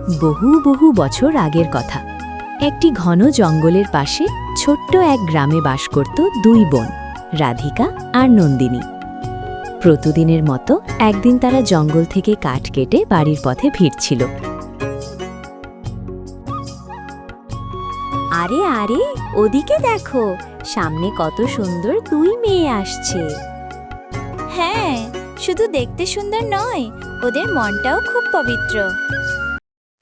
বহু বহু বছর আগের কথা। একটি ঘন জঙ্গলের পাশে ছোট্ট এক গ্রামে বাস করত দুই বোন, রাধিকা আর নন্দিনী। প্রতিদিনের মতো একদিন তারা জঙ্গল থেকে কাঠ কেটে বাড়ির পথে ফিরছিল। আরে আরে, ওদিকে দেখো, সামনে কত সুন্দর দুই মেয়ে আসছে। হ্যাঁ, শুধু দেখতে সুন্দর নয়, ওদের মনটাও খুব পবিত্র।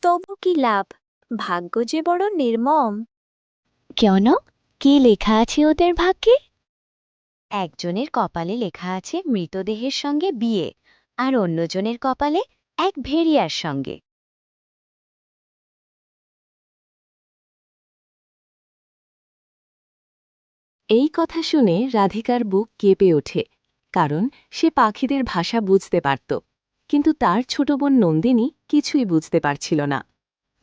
তবু কি লাভ, ভাগ্য যে বড় নির্মম। কেন? কি লেখা আছে ওদের ভাগ্যে? একজনের কপালে লেখা আছে মৃতদেহের সঙ্গে বিয়ে, আর অন্যজনের কপালে এক ভেড়িয়ার সঙ্গে। এই কথা শুনে রাধিকার বুক কেঁপে ওঠে, কারণ সে পাখিদের ভাষা বুঝতে পারত, কিন্তু তার ছোট বোন নন্দিনী কিছুই বুঝতে পারছিল না।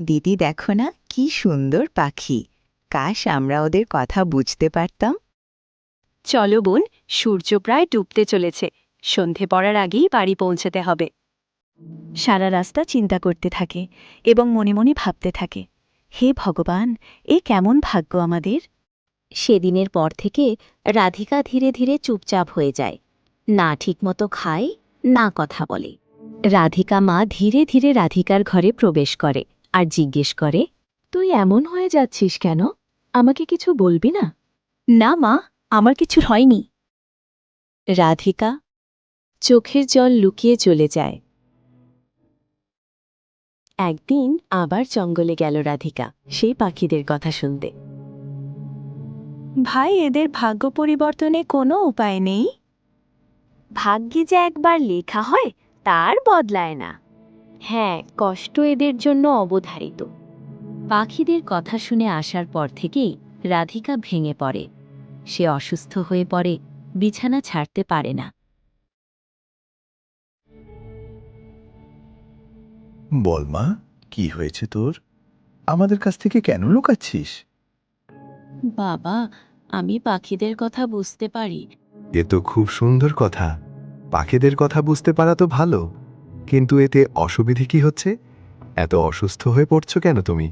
দিদি দেখো না, কি সুন্দর পাখি, কাশ আমরা ওদের কথা বুঝতে পারতাম। চলো বোন, সূর্য প্রায় ডুবতে চলেছে, সন্ধে পড়ার আগেই বাড়ি পৌঁছতে হবে। সারা রাস্তা চিন্তা করতে থাকে এবং মনে মনে ভাবতে থাকে, হে ভগবান, এ কেমন ভাগ্য আমাদের। সেদিনের পর থেকে রাধিকা ধীরে ধীরে চুপচাপ হয়ে যায়, না ঠিকমতো খায়, না কথা বলে। রাধিকা মা ধীরে ধীরে রাধিকার ঘরে প্রবেশ করে আর জিজ্ঞেস করে, তুই এমন হয়ে যাচ্ছিস কেন? আমাকে কিছু বলবি না? না মা, আমার কিছু হয়নি। রাধিকা চোখের জল লুকিয়ে চলে যায়। একদিন আবার জঙ্গলে গেল রাধিকা, সেই পাখিদের কথা শুনতে। ভাই, এদের ভাগ্য পরিবর্তনে কোনো উপায় নেই? ভাগ্যে যে একবার লেখা হয় তার বদলায় না। হ্যাঁ, কষ্ট এদের জন্য অবধারিত। পাখিদের কথা শুনে আসার পর থেকেই রাধিকা ভেঙে পড়ে। সে অসুস্থ হয়ে পড়ে, বিছানা ছাড়তে পারে না। বল মা, কি হয়েছে তোর? আমাদের কাছ থেকে কেন লুকাচ্ছিস? বাবা, আমি পাখিদের কথা বুঝতে পারি। এ তো খুব সুন্দর কথা। পাখিদের কথা বুঝতে পারা তো ভালো, কিন্তু এতে অসুবিধে কি হচ্ছে? এত অসুস্থ হয়ে পড়ছো কেন তুমি?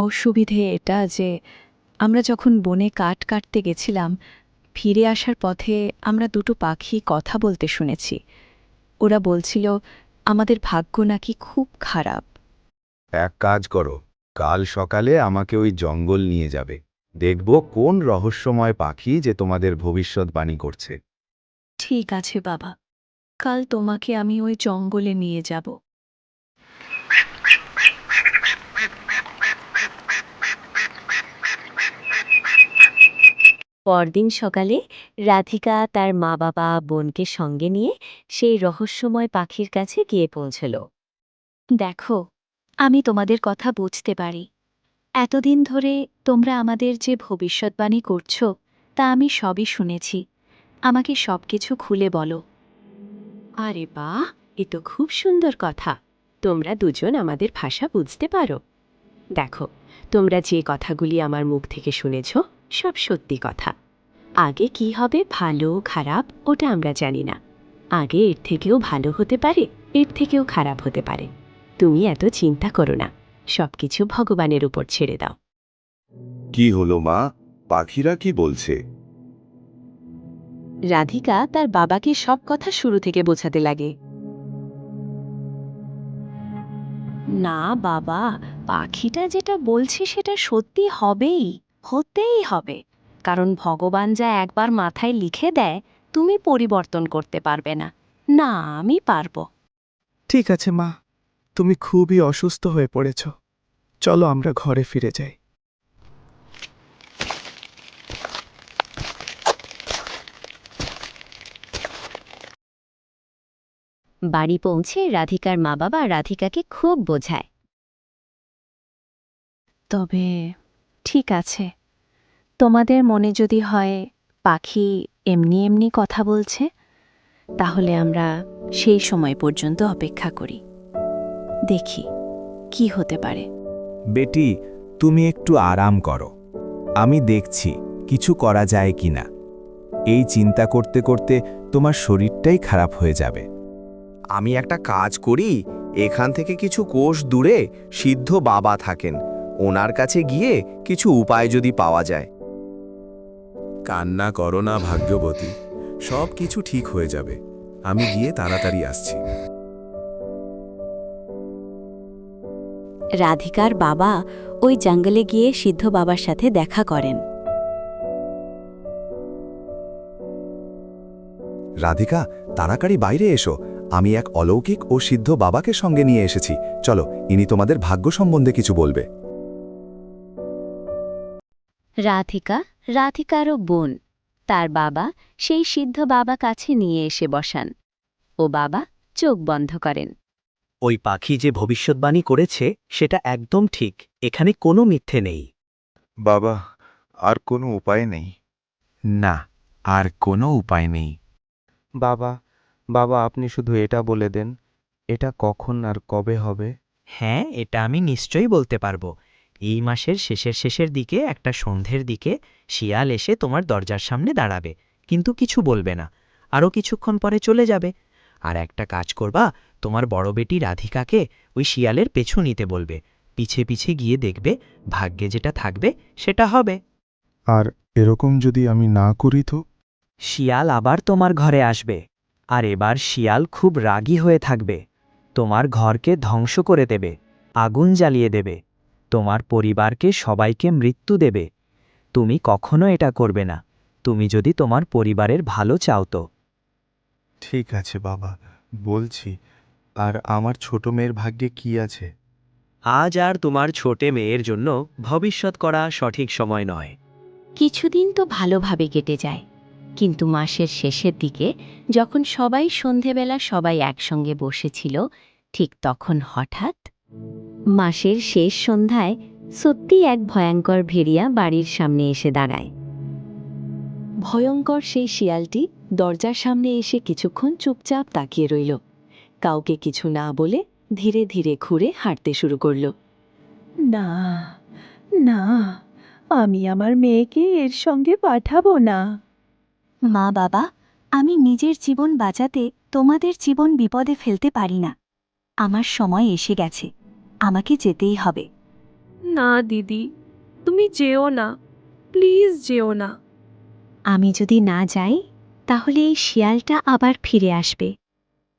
অসুবিধে এটা যে আমরা যখন বনে কাঠ কাটতে গেছিলাম, ফিরে আসার পথে আমরা দুটো পাখি কথা বলতে শুনেছি। ওরা বলছিল আমাদের ভাগ্য নাকি খুব খারাপ। এক কাজ করো, কাল সকালে আমাকে ওই জঙ্গল নিয়ে যাবে। দেখব কোন রহস্যময় পাখি যে তোমাদের ভবিষ্যৎবাণী করছে। ঠিক আছে বাবা, কাল তোমাকে আমি ওই জঙ্গলে নিয়ে যাব। পরদিন সকালে রাধিকা তার মা বাবা বোনকে সঙ্গে নিয়ে সেই রহস্যময় পাখির কাছে গিয়ে পৌঁছল। দেখো, আমি তোমাদের কথা বুঝতে পারি। এতদিন ধরে তোমরা আমাদের যে ভবিষ্যৎবাণী করছো তা আমি সবই শুনেছি। আমাকে সবকিছু খুলে বলো। আরে বাহ, এ তো খুব সুন্দর কথা। তোমরা দুজন আমাদের ভাষা বুঝতে পারো। দেখো, তোমরা যে কথাগুলি আমার মুখ থেকে শুনেছ সব সত্যি কথা। আগে কি হবে, ভালো খারাপ, ওটা আমরা জানি না। আগে এর থেকেও ভালো হতে পারে, এর থেকেও খারাপ হতে পারে। তুমি এত চিন্তা করো না, সবকিছু ভগবানের উপর ছেড়ে দাও। কি হলো মা, পাখিরা কি বলছে? রাধিকা তার বাবাকে সব কথা শুরু থেকে বোঝাতে লাগে। না বাবা, পাখিটা যেটা বলছে সেটা সত্যি হবেই, হতেই হবে। কারণ ভগবান যা একবার মাথায় লিখে দেয়, তুমি পরিবর্তন করতে পারবে না। না, আমি পারবো। ঠিক আছে মা, তুমি খুবই অসুস্থ হয়ে পড়েছ, চলো আমরা ঘরে ফিরে যাই। বাড়ি পৌঁছে রাধিকার মা বাবা রাধিকাকে খুব বোঝায়। তবে ঠিক আছে, তোমাদের মনে যদি হয় পাখি এমনি এমনি কথা বলছে, তাহলে আমরা সেই সময় পর্যন্ত অপেক্ষা করি, দেখি কি হতে পারে। বেটি, তুমি একটু আরাম করো, আমি দেখছি কিছু করা যায় কিনা। এই চিন্তা করতে করতে তোমার শরীরটাই খারাপ হয়ে যাবে। আমি একটা কাজ করি, এখান থেকে কিছু কোষ দূরে সিদ্ধ বাবা থাকেন, ওনার কাছে গিয়ে কিছু উপায় যদি পাওয়া যায়। কান্না করো না ভাগ্যবতী, সব কিছু ঠিক হয়ে যাবে। আমি গিয়ে তাড়াতাড়ি আসছি। রাধিকার বাবা ওই জঙ্গলে গিয়ে সিদ্ধ বাবার সাথে দেখা করেন। রাধিকা, তাড়াতাড়ি বাইরে এসো, আমি এক অলৌকিক ও সিদ্ধ বাবাকে সঙ্গে নিয়ে এসেছি। চলো, ইনি তোমাদের ভাগ্য সম্বন্ধে কিছু বলবে। রাধিকারও বোন, তার বাবা সেই সিদ্ধ বাবা কাছে নিয়ে এসে বসান। ও বাবা চোখ বন্ধ করেন। ওই পাখি যে ভবিষ্যৎবাণী করেছে সেটা একদম ঠিক, এখানে কোনো মিথ্যে নেই। বাবা, আর কোনো উপায় নেই। না, আর কোনো উপায় নেই। বাবা আপনি শুধু এটা বলে দেন, এটা কখন আর কবে হবে? হ্যাঁ, এটা আমি নিশ্চয়ই বলতে পারবো। এই মাসের শেষের দিকে একটা সন্ধ্যের দিকে শিয়াল এসে তোমার দরজার সামনে দাঁড়াবে, কিন্তু কিছু বলবে না। আরও কিছুক্ষণ পরে চলে যাবে। আর একটা কাজ করবা, তোমার বড় বেটি রাধিকাকে ওই শিয়ালের পেছু নিতে বলবে। পিছে পিছে গিয়ে দেখবে, ভাগ্যে যেটা থাকবে সেটা হবে। আর এরকম যদি আমি না করি তো? শিয়াল আবার তোমার ঘরে আসবে, আর এবার শিয়াল খুব রাগী হয়ে থাকবে। তোমার ঘরকে ধ্বংস করে দেবে, আগুন জ্বালিয়ে দেবে, তোমার পরিবারকে সবাইকে মৃত্যু দেবে। তুমি কখনো এটা করবে না, তুমি যদি তোমার পরিবারের ভালো চাও তো। ঠিক আছে বাবা, বলছি। আর আমার ছোট মেয়ের ভাগ্যে কি আছে? আজ আর তোমার ছোটে মেয়ের জন্য ভবিষ্যৎ করা সঠিক সময় নয়। কিছুদিন তো ভালোভাবে কেটে যায়, কিন্তু মাসের শেষের দিকে যখন সন্ধ্যেবেলা সবাই একসঙ্গে বসেছিল, ঠিক তখন হঠাৎ মাসের শেষ সন্ধ্যায় সত্যি এক ভয়ঙ্কর ভেড়িয়া বাড়ির সামনে এসে দাঁড়ায়। ভয়ঙ্কর সেই শিয়ালটি দরজার সামনে এসে কিছুক্ষণ চুপচাপ তাকিয়ে রইল। কাউকে কিছু না বলে ধীরে ধীরে ঘুরে হাঁটতে শুরু করল। না না, আমি আমার মেয়েকে এর সঙ্গে পাঠাবো না। মা বাবা, আমি নিজের জীবন বাঁচাতে তোমাদের জীবন বিপদে ফেলতে পারি না। আমার সময় এসে গেছে, আমাকে যেতেই হবে। না দিদি, তুমি যেও না, প্লিজ যেও না। আমি যদি না যাই তাহলে এই শিয়ালটা আবার ফিরে আসবে,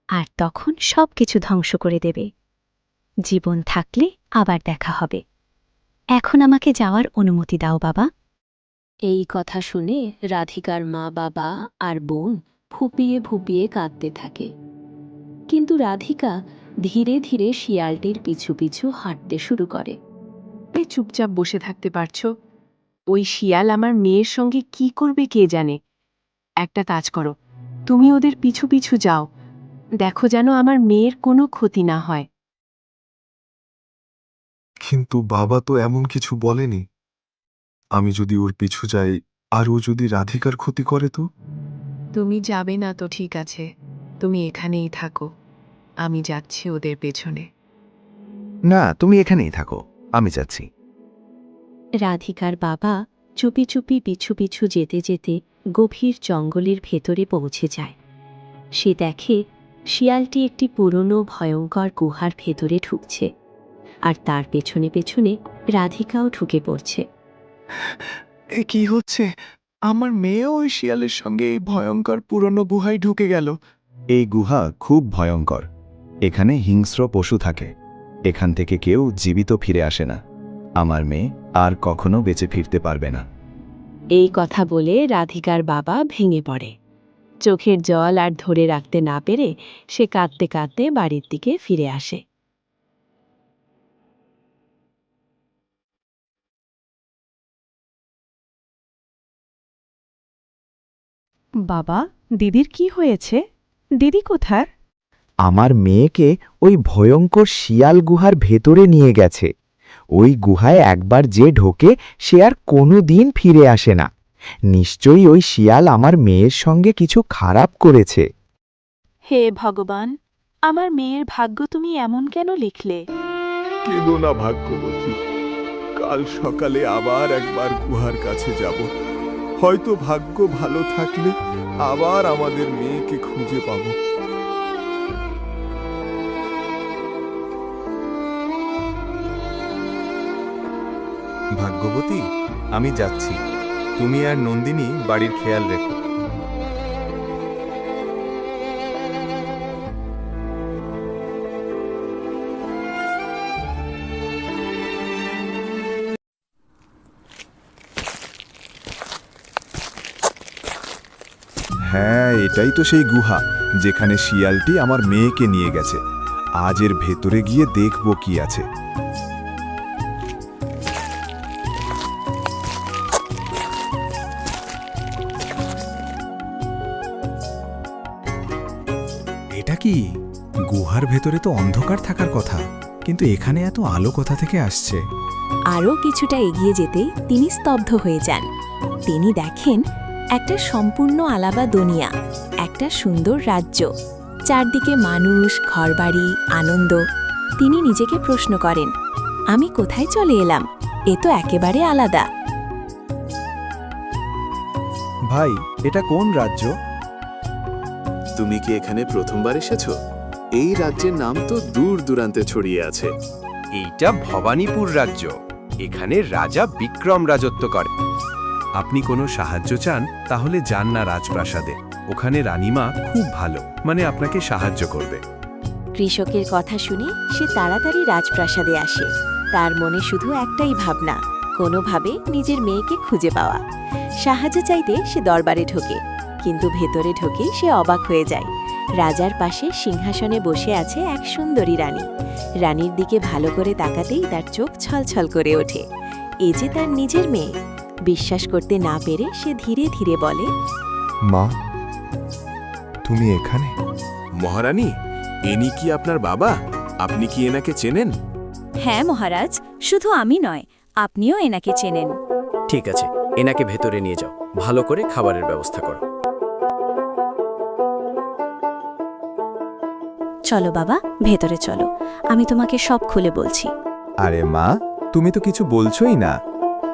আর তখন সব কিছু ধ্বংস করে দেবে। জীবন থাকলে আবার দেখা হবে। এখন আমাকে যাওয়ার অনুমতি দাও বাবা। এই কথা শুনে রাধিকার মা বাবা আর বোন ফুপিয়ে ফুপিয়ে কাঁদতে থাকে। কিন্তু রাধিকা ধীরে ধীরে শিয়ালটির পিছু পিছু হাঁটতে শুরু করে। চুপচাপ বসে থাকতে পারছো? ওই শিয়াল আমার মেয়ের সঙ্গে কি করবে কে জানে। একটা কাজ করো, তুমি ওদের পিছু পিছু যাও, দেখো যেন আমার মেয়ের কোনো ক্ষতি না হয়। কিন্তু বাবা তো এমন কিছু বলেনি। আমি যদি ওর পিছু যাই আর ও যদি রাধিকার ক্ষতি করে তো? তুমি যাবে না তো ঠিক আছে, তুমি এখানেই থাকো, আমি যাচ্ছি ওদের পেছনে। না, তুমি এখানেই থাকো, আমি যাচ্ছি। রাধিকার বাবা চুপি চুপি পিছু পিছু যেতে যেতে গভীর জঙ্গলের ভেতরে পৌঁছে যায়। সে দেখে শিয়ালটি একটি পুরনো ভয়ঙ্কর গুহার ভেতরে ঢুকছে, আর তার পেছনে পেছনে রাধিকাও ঢুকে পড়ছে। এ কি হচ্ছে? আমার মেয়েও ওই শিয়ালের সঙ্গে এই ভয়ঙ্কর পুরনো গুহায় ঢুকে গেল। এই গুহা খুব ভয়ঙ্কর, এখানে হিংস্র পশু থাকে, এখান থেকে কেউ জীবিত ফিরে আসে না। আমার মেয়ে আর কখনো বেঁচে ফিরতে পারবে না। এই কথা বলে রাধিকার বাবা ভেঙে পড়ে। চোখের জল আর ধরে রাখতে না পেরে সে কাঁদতে কাঁদতে বাড়ির দিকে ফিরে আসে। বাবা, দিদির কি হয়েছে? দিদি কোথায়? আমার মেয়েকে ওই ভয়ঙ্কর শিয়াল গুহার ভেতরে নিয়ে গেছে। ওই গুহায় একবার যে ঢোকে সে আর কোনো দিন ফিরে আসে না। নিশ্চয়ই ওই শিয়াল আমার মেয়ের সঙ্গে কিছু খারাপ করেছে। হে ভগবান, আমার মেয়ের ভাগ্য তুমি এমন কেন লিখলে? কেঁদো না ভাগ্যবতী, কাল সকালে আবার একবার গুহার কাছে যাব। হয়তো ভাগ্য ভালো থাকলে আবার আমাদের মেয়েকে খুঁজে পাবো। ভাগ্যবতী, আমি যাচ্ছি। তুমি আর নন্দিনী বাড়ির খেয়াল রেখো। হ্যাঁ, এটাই তো সেই গুহা যেখানে শিয়ালটি আমার মেয়েকে নিয়ে গেছে। আজ এর ভেতরে গিয়ে দেখব কি আছে। এটা কি? গুহার ভেতরে তো অন্ধকার থাকার কথা, কিন্তু এখানে এত আলো কোথা থেকে আসছে? আরও কিছুটা এগিয়ে যেতেই তিনি স্তব্ধ হয়ে যান। তিনি দেখেন একটা সম্পূর্ণ আলাদা দুনিয়া, একটা সুন্দর রাজ্য, চারদিকে মানুষ, ঘরবাড়ি, আনন্দ। তিনি নিজেকে প্রশ্ন করেন, আমি কোথায় চলে এলাম? এ তো একেবারে আলাদা। ভাই, এটা কোন রাজ্য? তুমি কি এখানে প্রথমবার এসেছো? এই রাজ্যের নাম তো দূর দূরান্তে ছড়িয়ে আছে। এইটা ভবানীপুর রাজ্য। এখানে রাজা বিক্রম রাজত্ব করে। আপনি কোনো সাহায্য চান তাহলে যান না রাজপ্রাসাদে। ওখানে রানীমা খুব ভালো, মানে আপনাকে সাহায্য করবে। কৃষকের কথা শুনে সে তাড়াতাড়ি রাজপ্রাসাদে আসে। তার মনে শুধু একটাই ভাবনা, কোনোভাবে নিজের মেয়েকে খুঁজে পাওয়া। সাহায্য চাইতে সে দরবারে ঢোকে, কিন্তু ভেতরে ঢোকেই সে অবাক হয়ে যায়। রাজার পাশে সিংহাসনে বসে আছে এক সুন্দরী রানী। রানীর দিকে ভালো করে তাকাতেই তার চোখ ছলছল করে ওঠে। এ যে তার নিজের মেয়ে। বিশ্বাস করতে না পেরে সে ধীরে ধীরে বলে, মা, তুমি এখানে? মহারানী, ইনি কি আপনার বাবা? আপনি কি এনাকে চেনেন? হ্যাঁ মহারাজ, শুধু আমি নয়, আপনিও এনাকে চেনেন। ঠিক আছে, এনাকে ভেতরে নিয়ে যাও। ভালো করে খাবারের ব্যবস্থা করো। চলো বাবা, ভেতরে চলো, আমি তোমাকে সব খুলে বলছি। আরে মা, তুমি তো কিছু বলছোই না।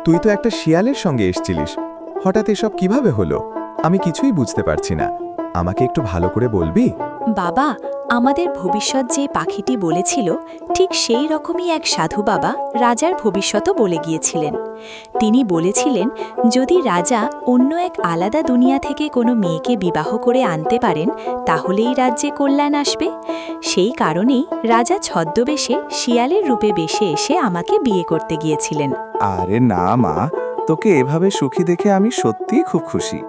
তুই তো একটা শিয়ালের সঙ্গে এসেছিলিস, হঠাৎ এসব কিভাবে হলো? আমি কিছুই বুঝতে পারছি না। আমাকে একটু ভালো করে বলবি? বাবা, আমাদের ভবিষ্যৎ যে পাখিটি বলেছিল, ঠিক সেই রকমই এক সাধু বাবা রাজার ভবিষ্যতও বলে গিয়েছিলেন। তিনি বলেছিলেন, যদি রাজা অন্য এক আলাদা দুনিয়া থেকে কোনো মেয়েকে বিবাহ করে আনতে পারেন, তাহলেই রাজ্যে কল্যাণ আসবে। সেই কারণেই রাজা ছদ্মবেশে শিয়ালের রূপে বেশে এসে আমাকে বিয়ে করতে গিয়েছিলেন। আরে না মা, তোকে এভাবে সুখী দেখে আমি সত্যিই খুব খুশি।